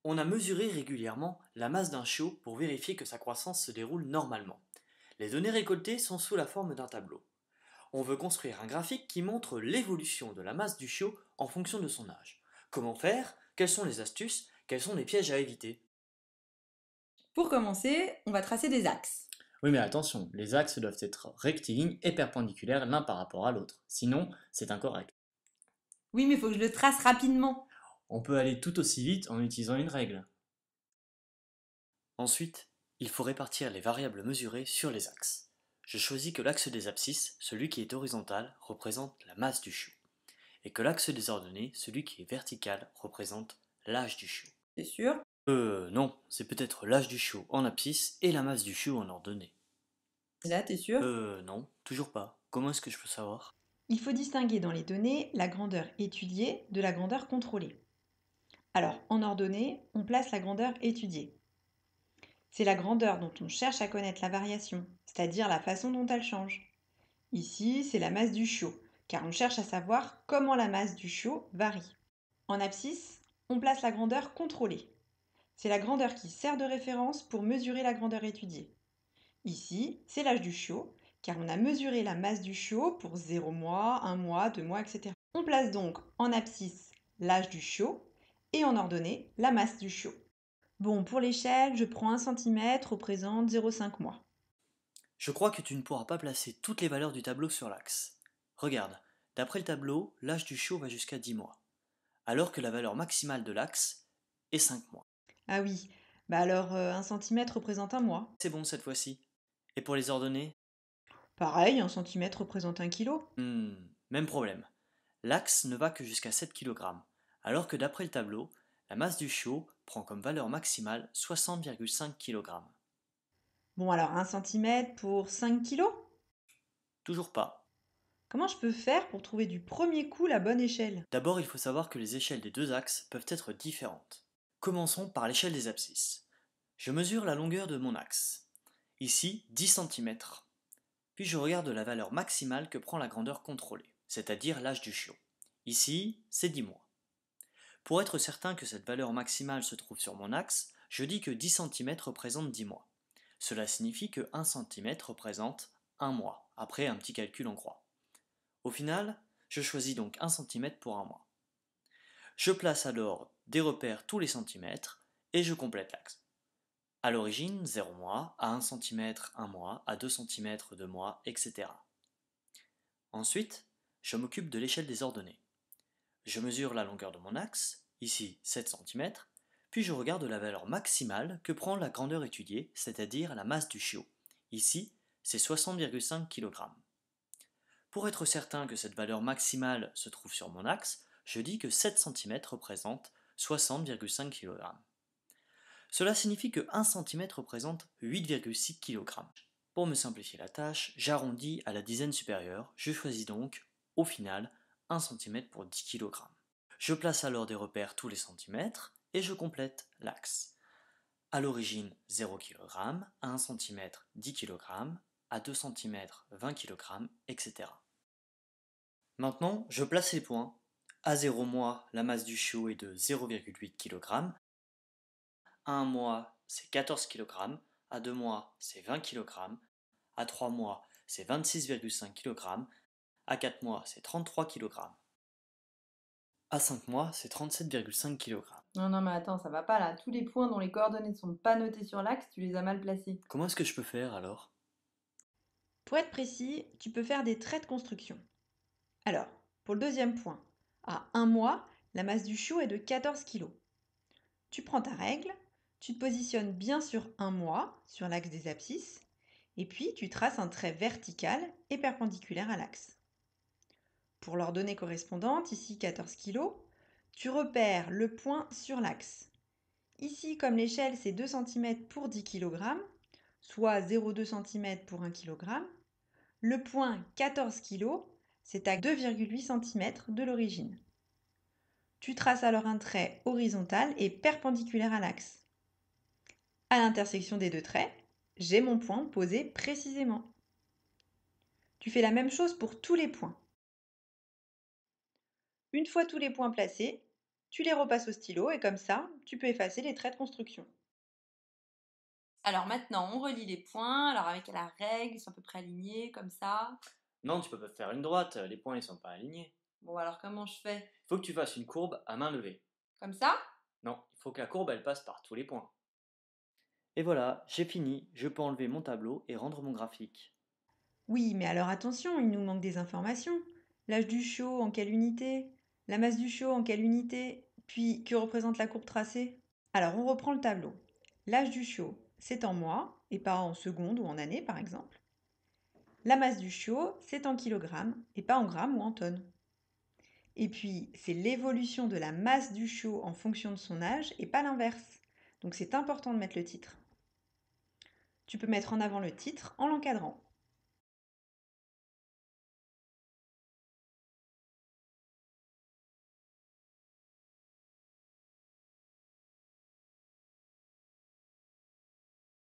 On a mesuré régulièrement la masse d'un chiot pour vérifier que sa croissance se déroule normalement. Les données récoltées sont sous la forme d'un tableau. On veut construire un graphique qui montre l'évolution de la masse du chiot en fonction de son âge. Comment faire? Quelles sont les astuces? Quels sont les pièges à éviter? Pour commencer, on va tracer des axes. Oui, mais attention, les axes doivent être rectilignes et perpendiculaires l'un par rapport à l'autre. Sinon, c'est incorrect. Oui, mais il faut que je le trace rapidement. On peut aller tout aussi vite en utilisant une règle. Ensuite, il faut répartir les variables mesurées sur les axes. Je choisis que l'axe des abscisses, celui qui est horizontal, représente la masse du chiot, et que l'axe des ordonnées, celui qui est vertical, représente l'âge du chiot. C'est sûr. Non, c'est peut-être l'âge du chiot en abscisse et la masse du chiot en ordonnée. Et là, t'es sûr? Non, toujours pas. Comment est-ce que je peux savoir? Il faut distinguer dans les données la grandeur étudiée de la grandeur contrôlée. Alors, en ordonnée, on place la grandeur étudiée. C'est la grandeur dont on cherche à connaître la variation, c'est-à-dire la façon dont elle change. Ici, c'est la masse du chiot, car on cherche à savoir comment la masse du chiot varie. En abscisse, on place la grandeur contrôlée. C'est la grandeur qui sert de référence pour mesurer la grandeur étudiée. Ici, c'est l'âge du chiot, car on a mesuré la masse du chiot pour 0 mois, 1 mois, 2 mois, etc. On place donc en abscisse l'âge du chiot et en ordonnée la masse du chiot. Bon, pour l'échelle, je prends 1 cm représente 0,5 mois. Je crois que tu ne pourras pas placer toutes les valeurs du tableau sur l'axe. Regarde, d'après le tableau, l'âge du chiot va jusqu'à 10 mois, alors que la valeur maximale de l'axe est 5 mois. Ah oui, bah alors 1 cm représente 1 mois. C'est bon cette fois-ci. Et pour les ordonnées? Pareil, 1 cm représente 1 kg. Même problème. L'axe ne va que jusqu'à 7 kg, alors que d'après le tableau, la masse du chiot prend comme valeur maximale 60,5 kg. Bon alors 1 cm pour 5 kg. Toujours pas. Comment je peux faire pour trouver du premier coup la bonne échelle? D'abord, il faut savoir que les échelles des deux axes peuvent être différentes. Commençons par l'échelle des abscisses. Je mesure la longueur de mon axe. Ici, 10 cm. Puis je regarde la valeur maximale que prend la grandeur contrôlée, c'est-à-dire l'âge du chiot. Ici, c'est 10 mois. Pour être certain que cette valeur maximale se trouve sur mon axe, je dis que 10 cm représente 10 mois. Cela signifie que 1 cm représente 1 mois, après un petit calcul en croix. Au final, je choisis donc 1 cm pour 1 mois. Je place alors des repères tous les centimètres et je complète l'axe. À l'origine, 0 mois, à 1 cm, 1 mois, à 2 cm, 2 mois, etc. Ensuite, je m'occupe de l'échelle des ordonnées. Je mesure la longueur de mon axe, ici 7 cm, puis je regarde la valeur maximale que prend la grandeur étudiée, c'est-à-dire la masse du chiot. Ici, c'est 60,5 kg. Pour être certain que cette valeur maximale se trouve sur mon axe, je dis que 7 cm représente 60,5 kg. Cela signifie que 1 cm représente 8,6 kg. Pour me simplifier la tâche, j'arrondis à la dizaine supérieure, je choisis donc, au final, 1 cm pour 10 kg. Je place alors des repères tous les centimètres et je complète l'axe. À l'origine 0 kg, à 1 cm 10 kg, à 2 cm 20 kg, etc. Maintenant, je place les points. À 0 mois, la masse du chiot est de 0,8 kg. À 1 mois, c'est 14 kg. À 2 mois, c'est 20 kg. À 3 mois, c'est 26,5 kg. À 4 mois, c'est 33 kg. À 5 mois, c'est 37,5 kg. Non, non, mais attends, ça va pas là. Tous les points dont les coordonnées ne sont pas notées sur l'axe, tu les as mal placés. Comment est-ce que je peux faire alors? Pour être précis, tu peux faire des traits de construction. Alors, pour le deuxième point, à 1 mois, la masse du chiot est de 14 kg. Tu prends ta règle, tu te positionnes bien sur 1 mois, sur l'axe des abscisses, et puis tu traces un trait vertical et perpendiculaire à l'axe. Pour l'ordonnée correspondante, ici 14 kg, tu repères le point sur l'axe. Ici, comme l'échelle, c'est 2 cm pour 10 kg, soit 0,2 cm pour 1 kg, le point 14 kg, c'est à 2,8 cm de l'origine. Tu traces alors un trait horizontal et perpendiculaire à l'axe. À l'intersection des deux traits, j'ai mon point posé précisément. Tu fais la même chose pour tous les points. Une fois tous les points placés, tu les repasses au stylo et comme ça, tu peux effacer les traits de construction. Alors maintenant, on relie les points. Alors avec la règle, ils sont à peu près alignés, comme ça. Non, tu peux pas faire une droite, les points ils sont pas alignés. Bon, alors comment je fais? Il faut que tu fasses une courbe à main levée. Comme ça? Non, il faut que la courbe elle passe par tous les points. Et voilà, j'ai fini, je peux enlever mon tableau et rendre mon graphique. Oui, mais alors attention, il nous manque des informations. L'âge du chiot en quelle unité? La masse du chiot en quelle unité? Puis, que représente la courbe tracée? Alors, on reprend le tableau. L'âge du chiot, c'est en mois, et pas en secondes ou en années, par exemple. La masse du chiot, c'est en kilogrammes, et pas en grammes ou en tonnes. Et puis, c'est l'évolution de la masse du chiot en fonction de son âge, et pas l'inverse. Donc, c'est important de mettre le titre. Tu peux mettre en avant le titre en l'encadrant.